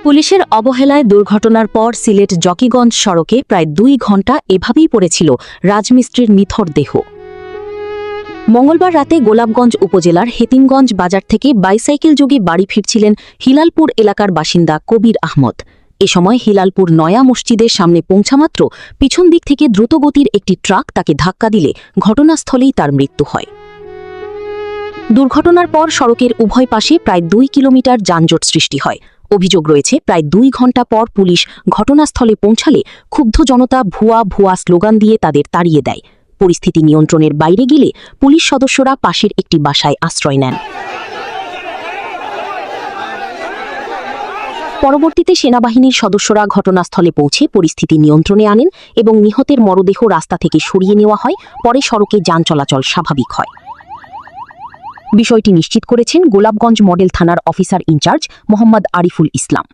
পুলিশের অবহেলায় দুর্ঘটনার পর সিলেট জকিগঞ্জ সড়কে প্রায় 2 ঘণ্টা এভাবেই পড়েছিল রাজমিস্ত্রির নিথর দেহ। মঙ্গলবার রাতে গোলাপগঞ্জ উপজেলার হেতিমগঞ্জ বাজার থেকে বাইসাইকেল যোগে বাড়ি ফিরছিলেন হিলালপুর এলাকার বাসিন্দা কবির আহমদ। এ সময় হিলালপুর নয়া মসজিদের সামনে পৌঁছামাত্র পিছন দিক থেকে দ্রুতগতির একটি ট্রাক তাকে ধাক্কা দিলে ঘটনাস্থলেই তার মৃত্যু হয়। দুর্ঘটনার পর সড়কের উভয় পাশে প্রায় 2 কিলোমিটার যানজট সৃষ্টি হয়। অভিযোগ রয়েছে, প্রায় 2 ঘণ্টা পর পুলিশ ঘটনাস্থলে পৌঁছালে ক্ষুব্ধ জনতা ভুয়া স্লোগান দিয়ে তাদের তাড়িয়ে দেয়। পরিস্থিতি নিয়ন্ত্রণের বাইরে গেলে পুলিশ সদস্যরা পাশের একটি বাসায় আশ্রয় নেন। পরবর্তীতে সেনাবাহিনীর সদস্যরা ঘটনাস্থলে পৌঁছে পরিস্থিতি নিয়ন্ত্রণে আনেন এবং নিহতের মরদেহ রাস্তা থেকে সরিয়ে নেওয়া হয়। পরে সড়কে যান চলাচল স্বাভাবিক হয়। বিষয়টি নিশ্চিত করেছেন গোলাপগঞ্জ মডেল থানার অফিসার ইনচার্জ মোহাম্মদ আরিফুল ইসলাম।